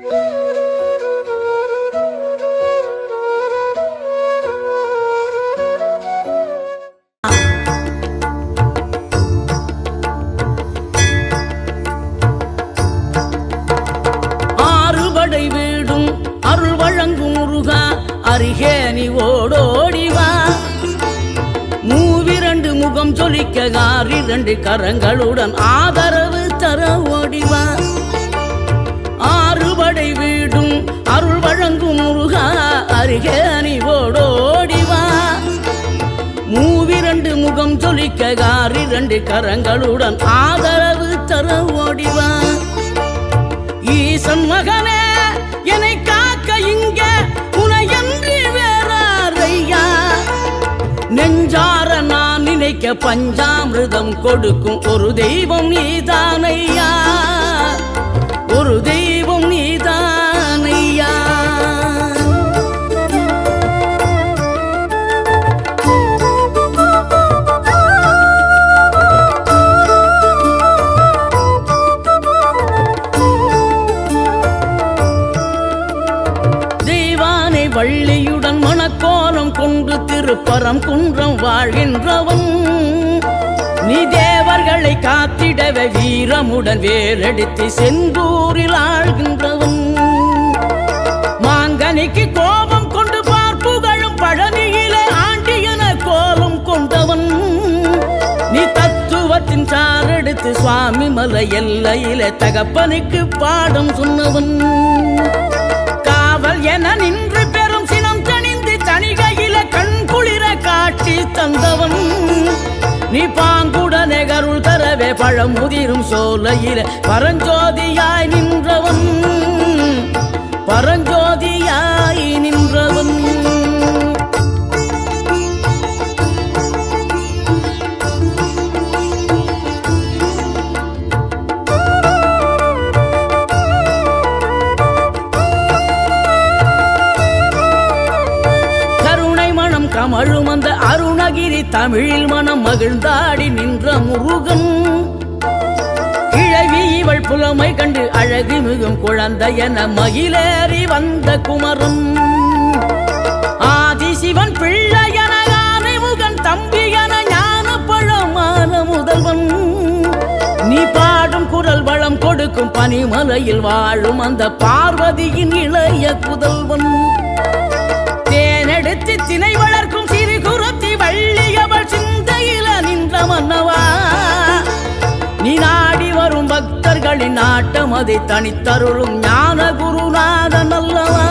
ஆறுபடை வீடும் அருள் வழங்கும் முருகா அருகே நீ ஓடோடிவா. மூவிரண்டு முகம் சொலிக்க ஆறிரண்டு கரங்களுடன் ஆதரவு தர ஓடிவா. ஆறுபடை வீடும் அருள் வழங்கும் முருகா அருகே நீ ஓடோடிவா. மூவிரண்டு முகம் சொலிக்க ஆறிரண்டு கரங்களுடன் ஆதரவு தர ஓடிவா. ஈசன் மகனே என்னை காக்க இங்க உனையன்றி வேறாரையா. நெஞ்சார நான் நினைக்க பஞ்சாமிர்தம் கொடுக்கும் ஒரு தெய்வம் நீதானையா. ஒரு தெய்வம் நீதானையா. வள்ளியுடன் மணக்கோலம் கொண்டு திருப்பரம் குன்றம் வாழ்கின்றவன். நீ தேவர்களை காத்திடவே வீரமுடன் வேலெடுத்து செந்தூரில் ஆழ்கின்றவன். மாங்கனிக்கு கோபம் கொண்டு பார்ப்புகழும் பழனியிலே ஆண்டியன கோலம் கொண்டவன். நீ தத்துவத்தின் சாரெடுத்து சுவாமி மலை எல்லையிலே தகப்பனுக்கு பாடம் சொன்னவன். காவல் என நின்று பெரும் சினம் தணிந்து தணிகையில கண் குளிர காட்சி தந்தவன். நீ பாங்குடனே கருள் தரவே பழம் முதிரும் சோலையில பரஞ்சோதியாய் நின்றவன். பரஞ்சோதியாய் நின்றவன். கமழும் அந்த அருணகிரி தமிழில் மனம் மகிழ்ந்தாடி நின்ற முருகன். கிழவி இவள் புலமை கண்டு அழகு மிகும் குழந்தை என மகிழேறி வந்த குமரன். ஆதிசிவன் பிள்ளையன முகன் தம்பி என ஞான பழமான முதல்வன். நீ பாடும் குரல் வளம் கொடுக்கும் பனிமலையில் வாழும் அந்த பார்வதியின் இளைய புதல்வன். தேனெடுத்து திணை வளர்க்கும் சிறு குரத்தி வள்ளியவள் சிந்தையில நின்ற மன்னவா. நீ நாடி வரும் பக்தர்களின் நாட்டம் அதை தனித்தருளும் ஞான குருநாதன் அல்லவா.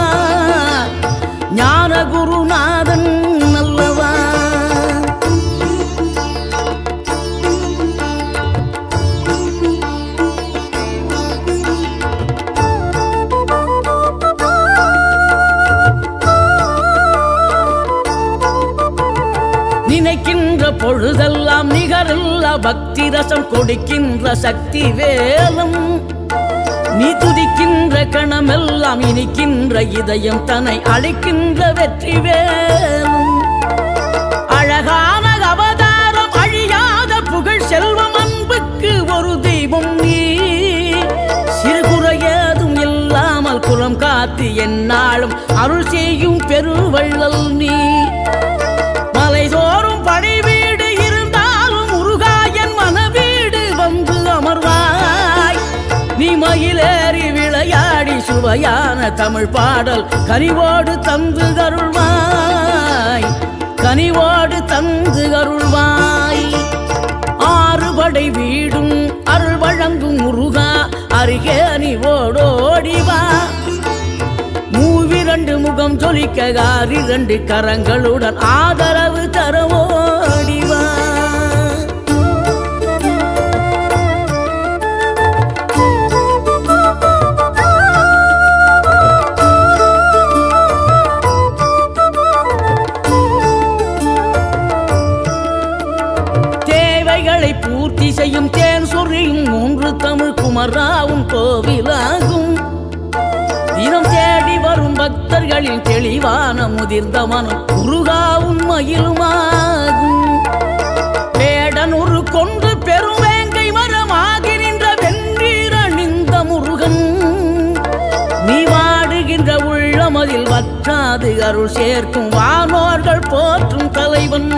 ஞான குருநாதன் அல்லவா. நினைக்கின்ற பொழுதெல்லாம் நிகரில்லா பக்தி ரசம் கொடுக்கின்ற சக்தி வேலம். நீ துதிக்கின்ற கணமெல்லாம் இனிக்கின்ற இதயம் தன்னை அழைக்கின்ற வெற்றி வேலும். அழகான அவதாரம் அழியாத புகழ் செல்வம் அன்புக்கு ஒரு தெய்வம் நீ. சிறுகுறையதும் இல்லாமல் குலம் காத்து எந்நாளும் அருள் செய்யும் பெருவள்ளல் நீ. மலைதோறும் படை வீடு இருந்தாலும் முருகாயன் மனவீடு வந்து அமர்வாய். நீ மயிலேறி விளையாடி சுவையான தமிழ் பாடல் கனிவோடு தந்து கருள்வாய். கனிவோடு தந்து கருள்வாய். ஆறுபடை வீடும் அருள் வழங்கும் முருகா அருகே நீ ஓடோடிவா. மூவிரண்டு முகம் சொலிக்க ஆறிரண்டு கரங்களுடன் ஆதரவு தர ஓடிவா. தேவைகளை பூர்த்தி செய்யும் தேன் சொரியும் மூன்று தமிழ் குமராவும் கோவிலாகும். தினம் தேடி வரும் பக்தர்களின் தெளிவான முதிர்ந்த மனம் முருகா உண்மையிலுமாகும். வேடனூறு கொண்டு பெருவேங்கை மரமாகி நின்ற வென்றீர் அணிந்த முருகன். நீ வாடுகின்ற உள்ளமதில் வற்றாது அருள் சேர்க்கும் வானோர்கள் போற்றும் தலைவன்